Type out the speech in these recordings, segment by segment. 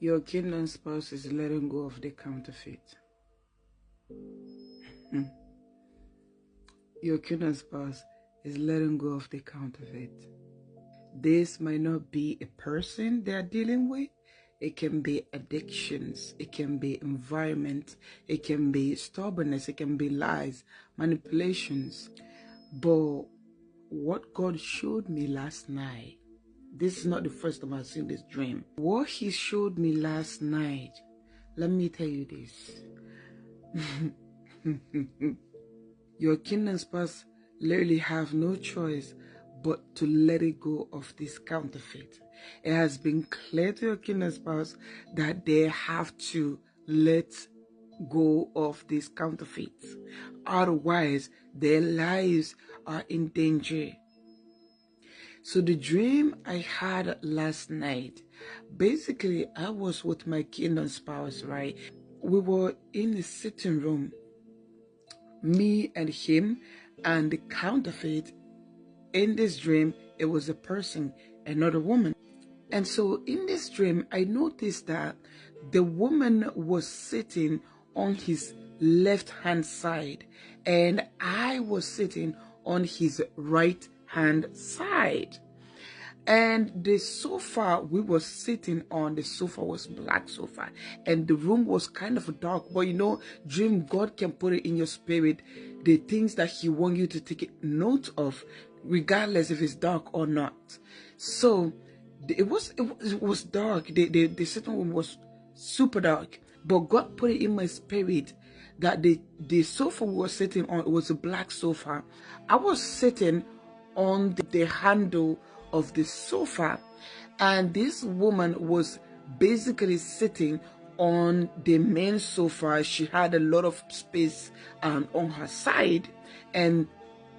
Your kingdom spouse is letting go of the counterfeit. Your kingdom spouse is letting go of the counterfeit. This might not be a person they're dealing with. It can be addictions. It can be environment. It can be stubbornness. It can be lies, manipulations. But what God showed me last night, this is not the first time I've seen this dream. What He showed me last night, let me tell you this. Your kingdom spouse literally have no choice but to let it go of this counterfeit. It has been clear to your kingdom spouse that they have to let go of these counterfeits. Otherwise, their lives are in danger. So the dream I had last night, basically I was with my kingdom spouse, right? We were in the sitting room, me and him, and the counterfeit. In this dream, it was a person, another woman. And so in this dream, I noticed that the woman was sitting on his left hand side and I was sitting on his right hand side. And the sofa we were sitting on, the sofa was black sofa, and the room was kind of dark. But you know, dream, God can put it in your spirit, the things that He wants you to take note of, regardless if it's dark or not. So it was dark. The sitting room was super dark, but God put it in my spirit that the sofa we were sitting on, it was a black sofa. I was sitting on the handle of the sofa, and this woman was basically sitting on the main sofa. She had a lot of space on her side, and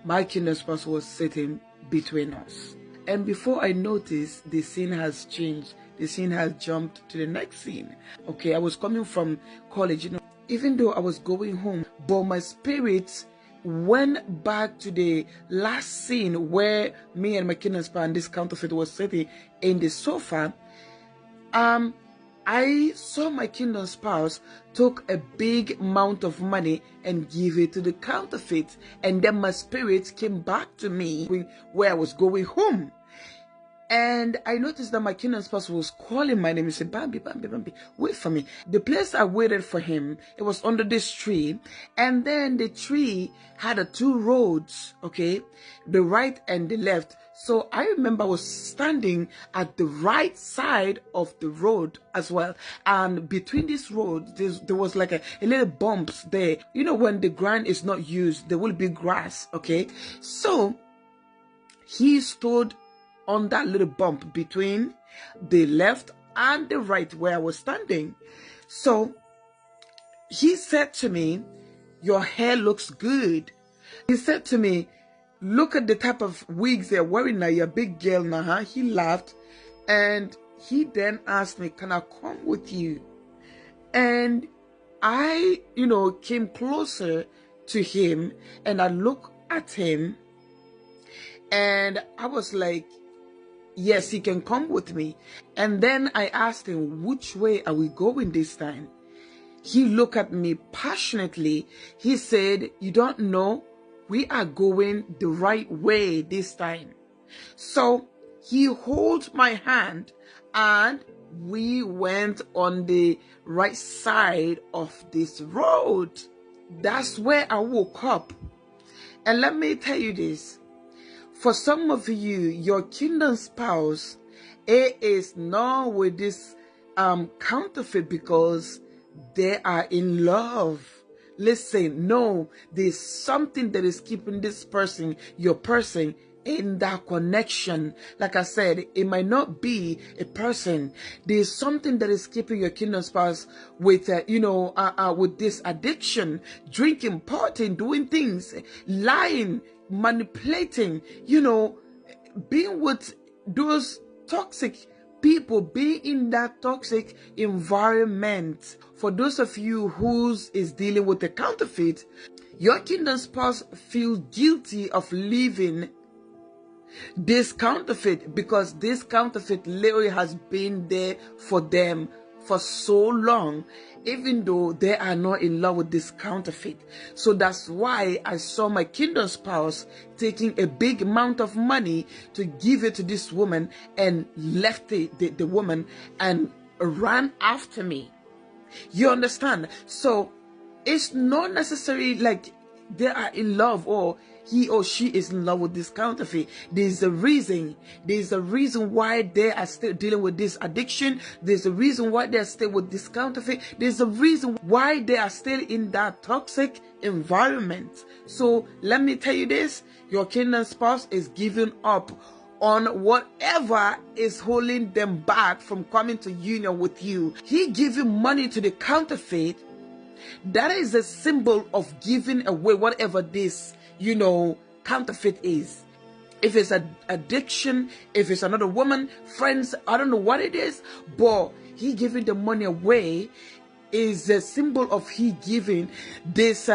my kingdom spouse was sitting between us. And before I noticed, the scene has changed. The scene has jumped to the next scene. Okay, I was coming from college, you know, even though I was going home, but my spirit went back to the last scene where me and my kingdom spouse and this counterfeit was sitting in the sofa. I saw my kingdom spouse took a big amount of money and give it to the counterfeit, and then my spirit came back to me where I was going home. And I noticed that my kingdom spouse was calling my name. He said, Bambi, Bambi, Bambi, wait for me. The place I waited for him, it was under this tree. And then the tree had two roads, okay, the right and the left. So I remember I was standing at the right side of the road as well. And between these roads, there was like a little bumps there. You know, when the ground is not used, there will be grass, okay? So he stood on that little bump between the left and the right where I was standing. So he said to me, your hair looks good. He said to me, look at the type of wigs they're wearing now. You're a big girl now, huh? He laughed, and he then asked me, can I come with you? And I, you know, came closer to him and I looked at him and I was like, yes, he can come with me. And then I asked him, which way are we going this time? He looked at me passionately. He said, you don't know, we are going the right way this time. So he held my hand and we went on the right side of this road. That's where I woke up. And let me tell you this. For some of you, your kingdom spouse, it is not with this counterfeit because they are in love. Listen, no, there's something that is keeping this person, your person, in that connection. Like I said, it might not be a person. There's something that is keeping your kingdom spouse with, with this addiction, drinking, partying, doing things, lying, manipulating, being with those toxic people, being in that toxic environment. For those of you who is dealing with a counterfeit, your kingdom spouse feels guilty of living this counterfeit because this counterfeit literally has been there for them for so long, even though they are not in love with this counterfeit. So that's why I saw my kingdom spouse taking a big amount of money to give it to this woman and left the woman and ran after me. You understand? So it's not necessarily like they are in love or he or she is in love with this counterfeit. There's a reason. There's a reason why they are still dealing with this addiction. There's a reason why they are still with this counterfeit. There's a reason why they are still in that toxic environment. So let me tell you this, your kingdom spouse is giving up on whatever is holding them back from coming to union with you. He giving money to the counterfeit. That is a symbol of giving away whatever this, counterfeit is. If it's an addiction, if it's another woman, friends, I don't know what it is, but he giving the money away is a symbol of he giving this,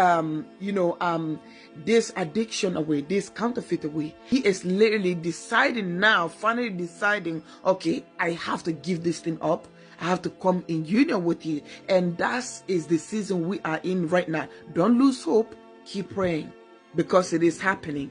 this addiction away, this counterfeit away. He is literally deciding now, finally deciding, okay, I have to give this thing up. I have to come in union with you. And that is the season we are in right now. Don't lose hope. Keep praying because it is happening.